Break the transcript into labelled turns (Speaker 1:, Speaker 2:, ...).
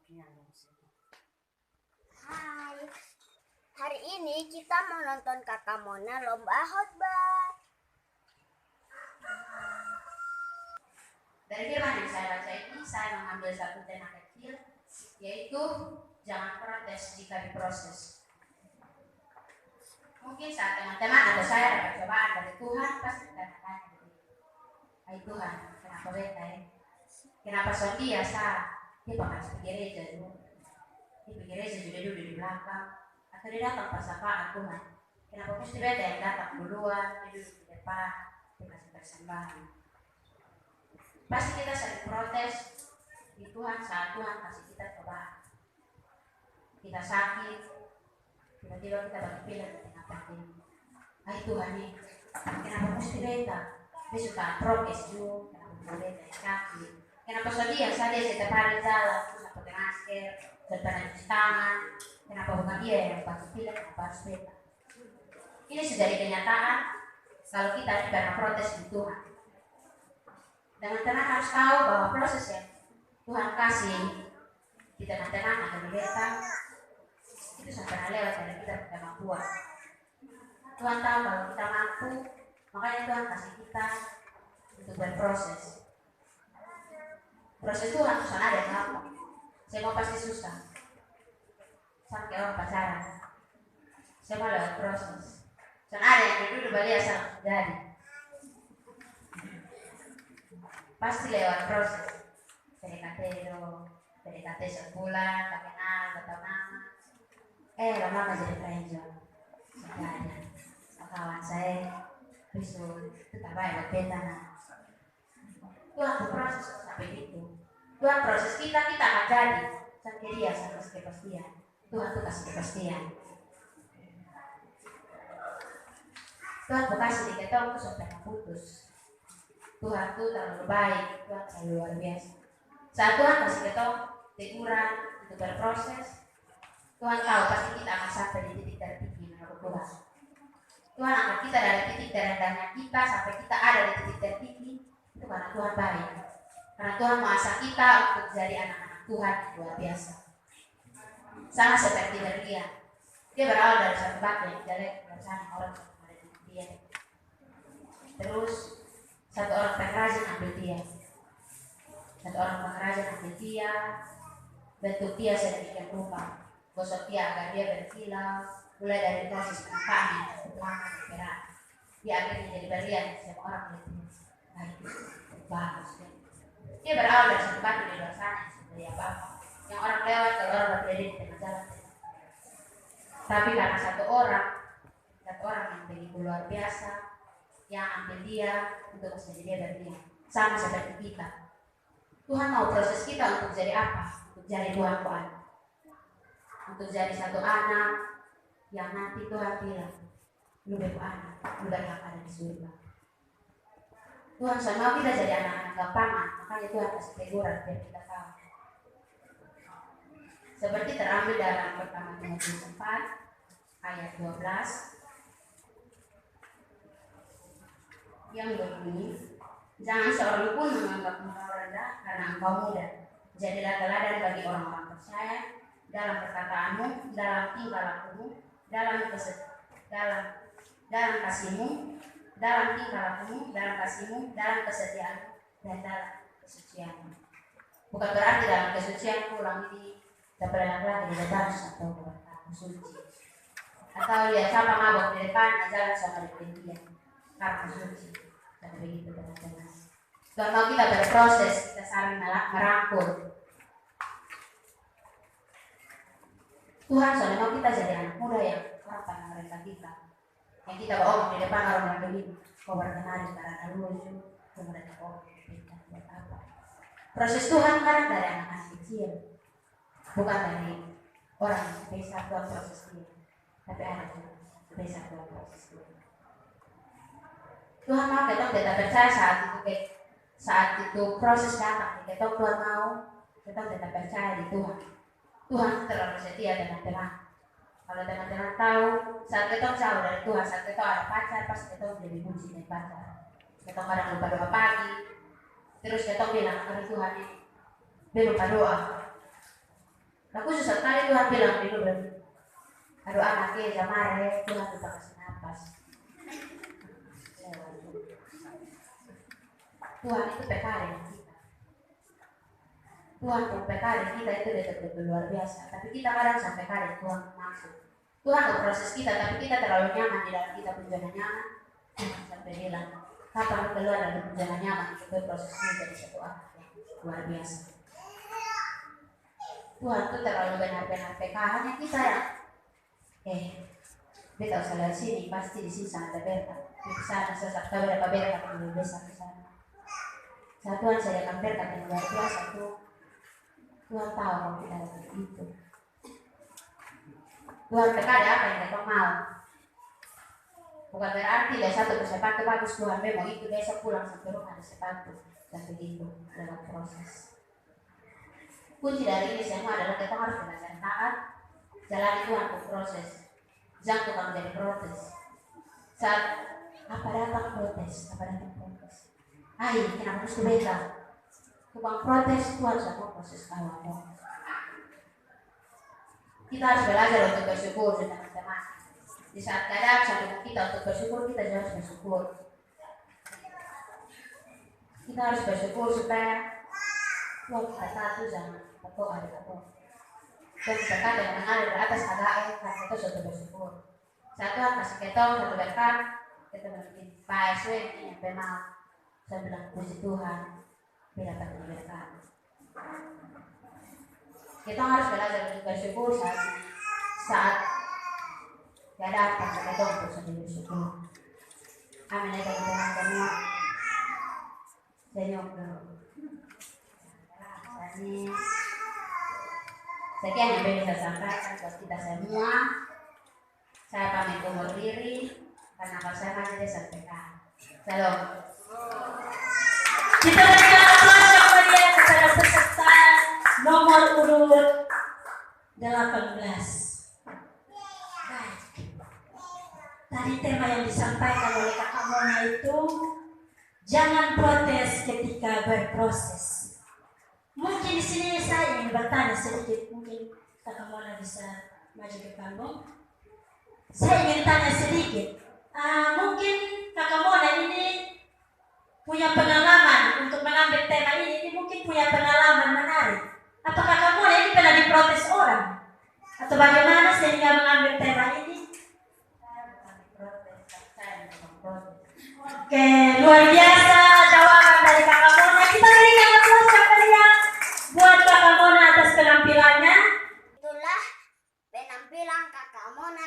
Speaker 1: Hai, hari ini kita mau nonton Kakak Mona lomba khotbah.
Speaker 2: Dari firman yang saya baca ini, saya mengambil satu tema kecil, yaitu jangan protes jika diproses. Mungkin saat teman-teman atau saya dapat cobaan dari Tuhan, pasti kita tanya, hai Tuhan, kenapa beta ya? Kenapa dia dia pakai pergi gereja dulu, dia pergi gereja juga duduk di belakang, atau dia datang pas apaan Tuhan? Kenapa mesti beta yang datang duluan, dia duduk di depan, dia kasih persembahan? Pasti kita sering protes di Tuhan saat Tuhan kasih kita cobaan. Kita sakit, tiba-tiba kita bagi pilih di tengah pandemi. Hai Tuhan nih, kenapa mesti beta? Dia suka protes juga, kenapa beta yang sakit? Kenapa dia setiap hari jalan, tidak pakai masker, tidak pernah cuci tangan? Kenapa bukan dia yang bagi pilih, kenapa harus beta? Ini sudah dari kenyataan kalau kita tidak pernah protes di Tuhan. Teman-teman harus tahu bahwa proses yang Tuhan kasih di tengah-tengah atau di beta itu sampai lewat dari kita kemampuan. Tuhan tahu kalau kita mampu, makanya Tuhan kasih kita untuk berproses. Proses Tuhan susah ada yang apa? Semua pasti susah. Sampai orang pacaran, semua lewat proses. Susah ada yang duduk balik asal jadi. Pasti lewat proses. PDKT sebulan, tak kenal, tak tahu nama. Lama jadi friendzone. Sudah ada kawan saya bisul tetap baik beta. Tuhan berproses sampai itu. Tuhan proses kita akan jadi sampai dia sampai kepastian. Tuhan tuh kasih kepastian. Tuhan kasih di kita untuk sampai putus. Tuhan tuh terlalu baik, Tuhan terlalu luar biasa. Saat Tuhan kasih kita teguran untuk berproses, Tuhan tahu pasti kita akan sampai di titik tertinggi menurut Tuhan. Tuhan angkat kita dari titik terendahnya kita sampai kita ada di titik tertinggi itu karena Tuhan baik. Karena Tuhan mengasihi kita untuk jadi anak-anak Tuhan luar biasa. Sama seperti Maria, dia berawal dari satu batu yang jelek bersama orang yang dia. Terus satu orang pengrajin ambil dia. Satu orang pengrajin ambil dia, bentuk dia sedemikian rupa, gosok dia agar dia berkilau, mulai dari proses penampakan, pelangan, perak. Dia akhirnya jadi berlian, setiap orang melihatnya. Nah itu bagus ya. Dia berawal dari satu batu di luar sana, seperti apa-apa. Yang orang lewat, kalau orang berkeliling di tengah jalan. Tapi karena satu orang yang begitu luar biasa, yang ambil dia untuk menjadi dia berlian. Sama seperti kita. Tuhan mau proses kita untuk jadi apa? Untuk jadi tuan-tuan. Untuk jadi satu anak yang nanti Tuhan bilang, lu bebas anak, lu berhak ada di surga. Tuhan sama kita jadi anak-anak gampang, makanya Tuhan kasih teguran biar kita tahu. Seperti terambil dalam pertama Timotius 4 ayat 12 yang berbunyi, jangan seorang pun menganggap engkau rendah karena engkau muda. Jadilah teladan bagi orang-orang percaya dalam perkataanmu, dalam tingkah lakumu, dalam kasihmu, dalam tingkah lakumu, dalam kasihmu, dalam kesetiaanmu, dan dalam kesucianmu. Bukan berarti dalam kesucian pulang ini terbelah lagi di depan atau berkata suci. Atau lihat siapa mabok di depan, jalan sama di pinggir karena suci. Dan begitu teman-teman. Tuhan mau kita berproses, kita saling merangkul. Tuhan soalnya mau kita jadi anak muda yang orang pandang rendah kita. Yang kita bawa di depan orang yang begini, kau berkenali karena lucu, kemudian kau buat apa? Proses Tuhan kan dari anak kecil, bukan dari orang yang bisa Tuhan proses dia, tapi anak yang bisa Tuhan proses dia. Tuhan mau kita tidak percaya saat itu proses datang, kita Tuhan mau kita tidak percaya di Tuhan. Tuhan terlalu setia teman-teman. Kalau teman-teman tahu saat kita jauh dari Tuhan, saat kita ada pacar, pasti kita menjadi bunyi dari pacar. Kita kadang lupa doa pagi, terus kita bilang, aduh Tuhan ini, dia lupa doa. Nah khusus sekali Tuhan bilang dulu berarti, aduh anaknya jamare Tuhan lupa kasih nafas. Tuhan itu pekare kita. Tuhan pun pekare kita itu betul-betul luar biasa. Tapi kita kadang sampai kare Tuhan maksud. Tuhan mau proses kita, tapi kita terlalu nyaman di dalam kita pun zona nyaman. Sampai bilang, kapan keluar dari zona nyaman itu prosesnya jadi satu anak yang luar biasa. Tuhan itu terlalu benar-benar PK, hanya kita ya. Beta usah lihat sini, pasti di sini sangat berkat. Di sana saya tahu berapa berkat yang lebih besar di sana. Tuhan sediakan berkat yang luar biasa tuh. Tuhan tahu kalau kita dapat itu. Tuhan PK ada apa yang kita mau. Bukan berarti dia satu sepatu bagus Tuhan mau itu besok pulang sampai rumah ada sepatu dan begitu dalam proses. Kunci dari ini semua adalah kita harus belajar taat, jalani Tuhan untuk proses. Jangan tukang menjadi protes. Saat apa datang protes, Ayo, kenapa harus beda? Tukang protes Tuhan sama proses kamu. Kita harus belajar untuk bersyukur teman-teman. Di saat kadang sampai kita untuk bersyukur, kita harus bersyukur. Kita harus bersyukur supaya Tuhan kita satu jangan berdoa di atas. Dan berkat yang mengalir di atas ada air, karena itu suatu bersyukur. Satu kasih ketong, satu berkat, kita mungkin Pak SW ini yang memang saya bilang puji Tuhan, bila dapat berkat. Kita harus belajar untuk bersyukur saat gak ada apa kita untuk sambil bersyukur. Amin ya Tuhan semua. Senyum dulu. Sekian yang bisa saya sampaikan buat kita semua. Saya pamit undur diri karena apa saya masih disampaikan. Salam.
Speaker 3: Kita berikan aplaus yang meriah kepada peserta nomor urut 18. Baik. Tadi tema yang disampaikan oleh Kakak Mona itu jangan protes ketika berproses. Mungkin di sini saya ingin bertanya sedikit, mungkin Kakak Mona bisa maju ke panggung. Saya ingin tanya sedikit, mungkin Kakak Mona ini punya pengalaman untuk mengambil tema ini mungkin punya pengalaman menarik. Apakah Kakak Mona ini pernah diprotes orang? Atau bagaimana sehingga mengambil tema ini? Oke, luar biasa jawaban dari Kakak Mona. Kita berikan aplaus yang meriah buat Kakak Mona atas penampilannya.
Speaker 1: Itulah penampilan Kakak Mona